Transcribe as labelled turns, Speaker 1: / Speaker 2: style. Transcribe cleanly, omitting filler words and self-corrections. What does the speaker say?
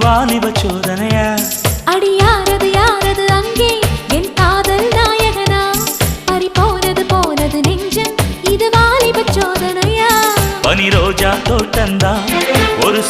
Speaker 1: வாலிப சோதனையா
Speaker 2: அடி யாரது யாரது அங்கே என் காதல் நாயகனா பறி போனது போனது நெஞ்சம் இது வாலிப சோதனையா
Speaker 1: பனி ரோஜா தோட்டந்தா ஒரு